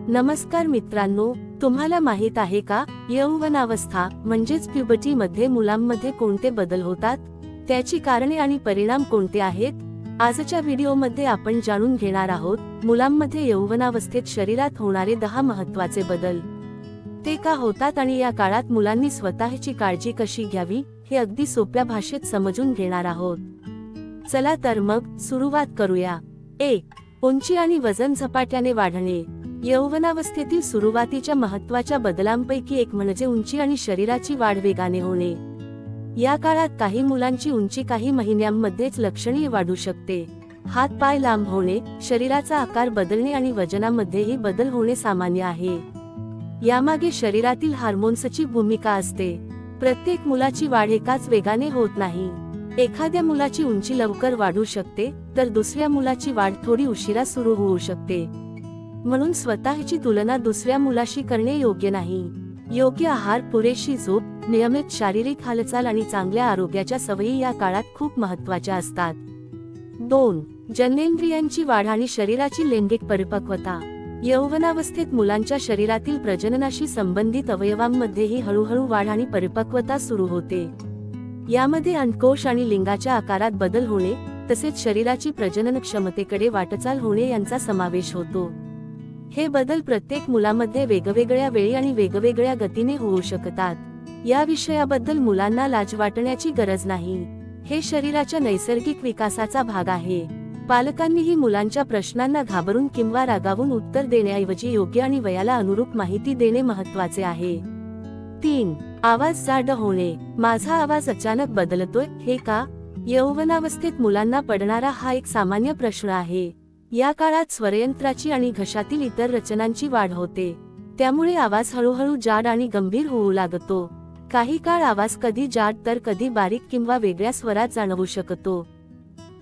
नमस्कार मित्रांनो, तुम्हाला माहित आहे का, यौवनावस्था म्हणजेच प्युबर्टी मध्ये मुलांमध्ये कोणते बदल होतात, त्याची कारणे आणि परिणाम कोणते आहेत? आजच्या व्हिडिओमध्ये आपण जाणून घेणार आहोत मुलांमध्ये यौवनावस्थेत शरीरात होणारे 10 महत्त्वाचे बदल. ते का होतात आणि या काळात मुलांनी स्वतःची काळजी कशी घ्यावी हे अगदी सोप्या भाषेत समजून घेणार आहोत. चला तर मग सुरुवात करूया. 1. उंची आणि वजन झपाट्याने वाढणे. यौवनावस्थेतील सुरुवातीच्या महत्त्वाच्या बदलांपैकी एक म्हणजे उंची आणि शरीराची वाढ वेगाने होणे. या काळात काही मुलांची उंची काही महिन्यांमध्येच लक्षणीय वाढू शकते. हात पाय लांब होणे, शरीराचा आकार बदलणे आणि वजनामध्येही बदल होणे सामान्य आहे. यामागे शरीरातील हार्मोन्सची भूमिका असते. प्रत्येक मुलाची वाढ एकाच वेगाने होत नाही. एखाद्या मुलाची उंची लवकर वाढू शकते तर दुसऱ्या मुलाची वाढ थोडी उशिरा सुरू होऊ शकते. म्हणून स्वतःची तुलना दुसऱ्या मुलाशी करणे योग्य नाही. योग्य आहार, पुरेशी झोप, नियमित शारीरिक हालचाल आणि चांगल्या आरोग्याच्या सवयी या काळात खूप महत्त्वाच्या असतात. 2. जननेंद्रियांची वाढ आणि शरीराची लैंगिक परिपक्वता. यौवनावस्थेत मुलांच्या शरीरातील प्रजननाशी संबंधित अवयवांमध्येही हळूहळू वाढ आणि परिपक्वता सुरू होते. यामध्ये अंडकोश आणि लिंगाच्या आकारात बदल होणे तसेच शरीराची प्रजनन क्षमतेकडे वाटचाल होणे यांचा समावेश होतो. हे बदल प्रत्येक मुलामध्ये वेगवेगळ्या वेळी आणि वेगवेगळ्या गतीने होऊ शकतात. या विषयाबद्दल मुलांना लाज वाटण्याची गरज नाही. हे शरीराच्या नैसर्गिक विकासाचा भाग आहे. पालकांनीही मुलांच्या प्रश्नांना घाबरून किंवा रागावून उत्तर देण्याऐवजी योग्य आणि वयाला अनुरूप माहिती देणे महत्त्वाचे आहे. 3. आवाज जाड होणे. माझा आवाज अचानक बदलतोय हे का? यौवनावस्थेत मुलांना पडणारा हा एक सामान्य प्रश्न आहे. या काळात स्वरयंत्राची आणि घशातील इतर रचनांची वाढ होते. त्यामुळे आवाज हळूहळू जाड आणि गंभीर होऊ लागतो. काही काळ आवाज कधी जाड तर कधी बारीक किंवा वेगळ्या स्वरात जाणवू शकतो.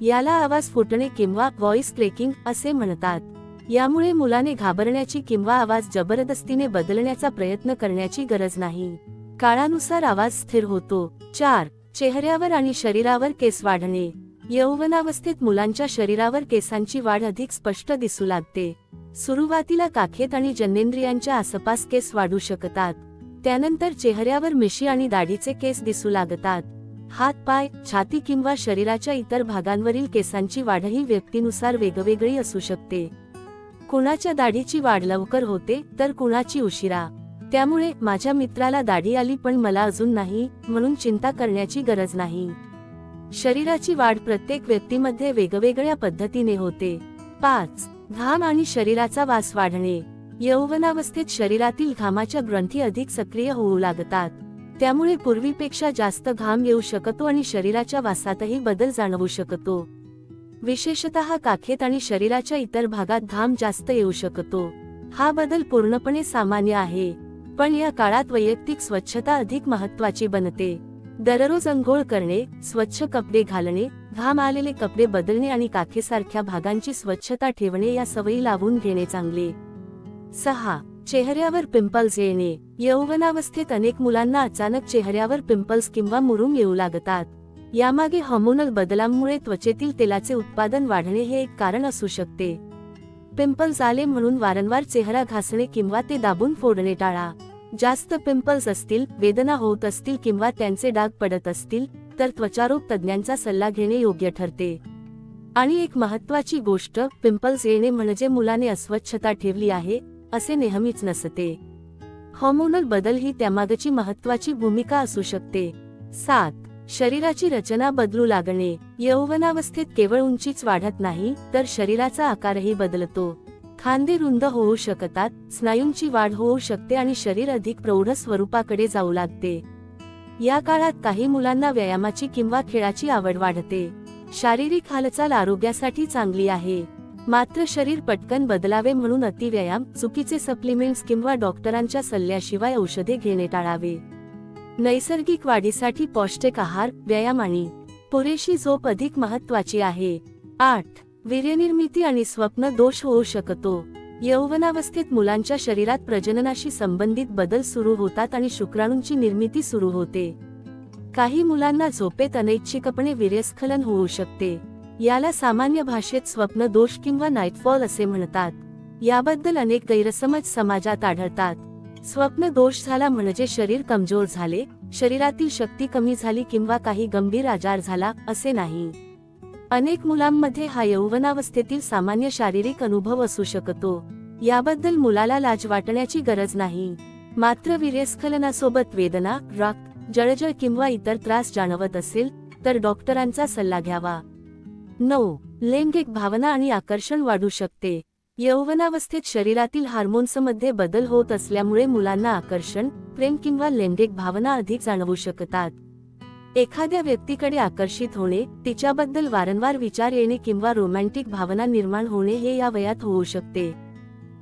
याला आवाज फुटणे किंवा व्हॉइस क्रेकिंग असे म्हणतात. यामुळे मुलाने घाबरण्याची किंवा आवाज जबरदस्तीने बदलण्याचा प्रयत्न करण्याची गरज नाही. काळानुसार आवाज स्थिर होतो. 4. चेहऱ्यावर आणि शरीरावर केस वाढणे. यौवनावस्थेत मुलांच्या शरीरावर केसांची वाढ अधिक स्पष्ट दिसू लागते. सुरुवातीला काखेत आणि जननेंद्रियांच्या आसपास केस वाढू शकतात. त्यानंतर चेहऱ्यावर मिशी आणि दाढीचे केस दिसू लागतात. हात पाय, छाती किंवा शरीराच्या इतर भागांवरील केसांची वाढही व्यक्तीनुसार वेगवेगळी असू शकते. कुणाच्या दाढीची वाढ लवकर होते तर कुणाची उशिरा. त्यामुळे माझ्या मित्राला दाढी आली पण मला अजून नाही म्हणून चिंता करण्याची गरज नाही. शरीराची वाढ प्रत्येक व्यक्तीमध्ये वेगवेगळ्या पद्धतीने होते. 5. घाम आणि शरीराचा वास वाढणे. यौवनावस्थेत शरीरातील घामाच्या ग्रंथी अधिक सक्रिय होऊ लागतात. त्यामुळे पूर्वीपेक्षा जास्त घाम येऊ शकतो आणि शरीराच्या वासातही बदल जाणवू शकतो. विशेषतः काखेत आणि शरीराच्या इतर भागात घाम जास्त येऊ शकतो. हा बदल पूर्णपणे सामान्य आहे. पण या काळात वैयक्तिक स्वच्छता अधिक महत्त्वाची बनते. दररोज अंघोळ करणे, स्वच्छ कपडे घालणे, घाम आलेले कपडे बदलणे आणि काखेसारख्या भागांची स्वच्छता ठेवणे या सवयी लावून घेणे चांगले. 6. चेहऱ्यावर पिंपल्स येणे. यौवनावस्थेत अनेक मुलांना अचानक चेहऱ्यावर पिंपल्स किंवा मुरूम येऊ लागतात. यामागे हार्मोनल बदलांमुळे त्वचेतील तेलाचे उत्पादन वाढणे हे एक कारण असू शकते. पिंपल्स आले म्हणून वारंवार चेहरा घासणे किंवा ते दाबून फोडणे टाळा. जास्त पिंपल्स असतील, वेदना होत असतील किंवा त्यांचे डाग पडत असतील तर त्वचारोग तज्ज्ञांचा सल्ला घेणे योग्य ठरते. आणि एक महत्त्वाची गोष्ट, पिंपल्स येणे म्हणजे मुलाने अस्वच्छता ठेवली आहे असे नेहमीच नसते. हार्मोनल बदल ही त्यामागची महत्त्वाची भूमिका असू शकते. 7. शरीराची रचना बदलू लागणे. यौवनावस्थेत केवळ उंचीच वाढत नाही तर शरीराचा आकारही बदलतो. खांदे रुंद होऊ शकतात, स्नायूंची वाढ होऊ शकते आणि शरीर अधिक प्रौढ स्वरूपाकडे जाऊ लागते. या काळात काही मुलांना व्यायामाची किंवा खेळाची आवड वाढते. शारीरिक हालचाल आरोग्यासाठी चांगली आहे. मात्र शरीर पटकन बदलावे म्हणून अतिव्यायाम, चुकीचे सप्लिमेंट्स किंवा डॉक्टरांच्या सल्ल्याशिवाय औषधे घेणे टाळावे. नैसर्गिक वाढीसाठी पौष्टिक आहार, व्यायाम आणि पुरेशी झोप अधिक महत्त्वाची आहे. 8. वीर्यनिर्मिती आणि स्वप्न दोष होऊ शकतो. यौवनावस्थेत मुलांच्या शरीरात प्रजननाशी संबंधित बदल सुरू होतात आणि शुक्राणूंची निर्मिती सुरू होते. काही मुलांना झोपेत अनैच्छिकपणे वीर्यस्खलन होऊ शकते. याला सामान्य भाषेत स्वप्न दोष किंवा नाईटफॉल असे म्हणतात. याबद्दल अनेक गैरसमज समाजात आढळतात. स्वप्न दोष झाला म्हणजे शरीर कमजोर झाले, शरीरातील शक्ती कमी झाली किंवा काही गंभीर आजार झाला असे नाही. अनेक मुलांमध्ये हा यौवनावस्थेतील सामान्य शारीरिक अनुभव असू शकतो. याबद्दल मुलाला लाज वाटण्याची गरज नाही. मात्र वीर्यस्खलनासोबत वेदना, रक्त जळजळ किंवा इतर त्रास जाणवत असेल तर डॉक्टरांचा सल्ला घ्यावा. 9. लैंगिक भावना आणि आकर्षण वाढू शकते. यौवनावस्थेत शरीरातील हार्मोन्समध्ये बदल होत असल्यामुळे मुलांना आकर्षण, प्रेम किंवा लैंगिक भावना अधिक जाणवू शकतात. एखाद्या व्यक्तीकडे आकर्षित होणे, तिच्याबद्दल वारंवार विचार येणे किंवा रोमॅन्टिक भावना निर्माण होणे हे या वयात होऊ शकते.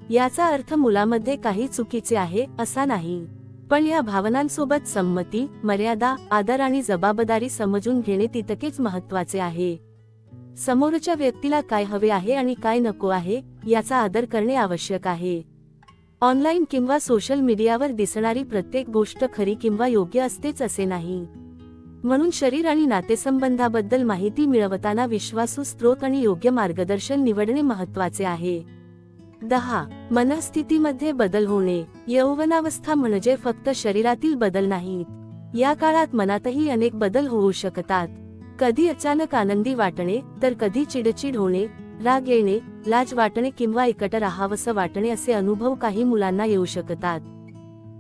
याचा अर्थ मुलामध्ये काही चुकीचे आहे असा नाही, पण या भावनांसोबत संमती, मर्यादा, आदर आणि जबाबदारी समजून घेणे तितकेच महत्त्वाचे आहे. समोरच्या व्यक्तीला काय हवे आहे आणि काय नको आहे याचा आदर करणे आवश्यक आहे. ऑनलाईन किंवा सोशल मीडियावर दिसणारी प्रत्येक गोष्ट खरी किंवा योग्य असतेच असे नाही. म्हणून शरीर आणि नातेसंबंधाबद्दल माहिती मिळवताना विश्वासू स्रोत आणि योग्य मार्गदर्शन निवडणे महत्त्वाचे आहे. 10. मनस्थितीमध्ये बदल होणे. यौवनावस्था म्हणजे फक्त शरीरातील बदल नाहीत. या काळात मनातही अनेक बदल होऊ शकतात. कधी अचानक आनंदी वाटणे, तर कधी चिडचिड होणे, राग येणे, लाज वाटणे किंवा एकटं राहावंसं वाटणे असे अनुभव काही मुलांना येऊ शकतात.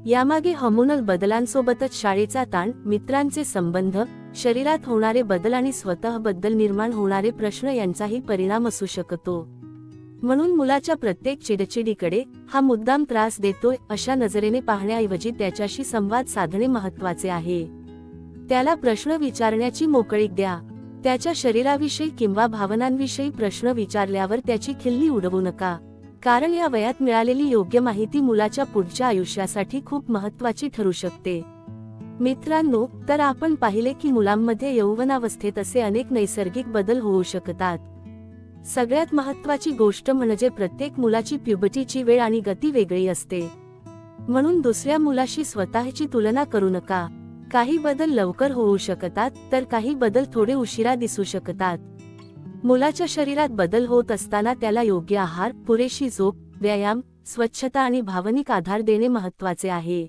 यामागे हार्मोनल बदलांसोबतच शाळेचा ताण, मित्रांचे संबंध, शरीरात होणारे बदल आणि स्वतःबद्दल निर्माण होणारे प्रश्न यांचाही परिणाम असू शकतो. म्हणून मुलाच्या प्रत्येक चिडचिडीकडे हा मुद्दाम त्रास देतोय अशा नजरेने पाहण्याऐवजी त्याच्याशी संवाद साधणे महत्त्वाचे आहे. त्याला प्रश्न विचारण्याची मोकळीक द्या. त्याच्या शरीराविषयी किंवा भावनांविषयी प्रश्न विचारल्यावर त्याची खिल्ली उडवू नका, कारण या वयात मिळालेली योग्य माहिती मुलाच्या पुढच्या आयुष्यासाठी खूप महत्त्वाची ठरू शकते. मित्रांनो, तर आपण पाहिले की मुलांमध्ये यौवनावस्थेत असे अनेक नैसर्गिक बदल होऊ शकतात. सगळ्यात महत्त्वाची गोष्ट म्हणजे प्रत्येक मुलाची प्युबर्टीची वेळ आणि गती वेगळी असते. म्हणून दुसऱ्या मुलाशी स्वतःची तुलना करू नका. काही बदल लवकर होऊ शकतात तर काही बदल थोडे उशिरा दिसू शकतात. मुलाच्या शरीरात बदल होत असताना त्याला योग्य आहार, पुरेशी झोप, व्यायाम, स्वच्छता आणि भावनिक आधार देणे महत्त्वाचे आहे.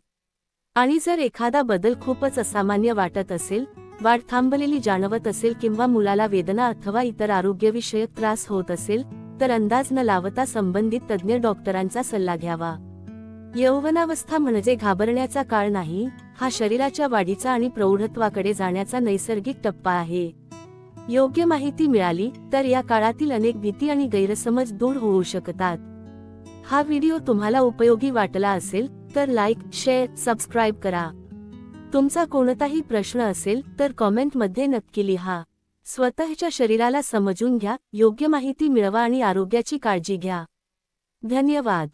आणि जर एखादा बदल खूपच असामान्य वाटत असेल, वाढ थांबलेली जाणवत असेल किंवा मुलाला वेदना अथवा इतर आरोग्यविषयक त्रास होत असेल तर अंदाज न लावता संबंधित तज्ज्ञ डॉक्टरांचा सल्ला घ्यावा. यौवनावस्था म्हणजे घाबरण्याचा काळ नाही, हा शरीराच्या वाढीचा आणि प्रौढत्वाकडे जाण्याचा नैसर्गिक टप्पा आहे. योग्य माहिती मिळाली तर या काळातील अनेक भीती आणि गैरसमज दूर होऊ शकतात. हा व्हिडिओ तुम्हाला उपयोगी वाटला असेल तर लाईक, शेअर, सबस्क्राईब करा. तुमचा कोणताही प्रश्न असेल तर कॉमेंटमध्ये नक्की लिहा. स्वतःच्या शरीराला समजून घ्या, योग्य माहिती मिळवा आणि आरोग्याची काळजी घ्या. धन्यवाद.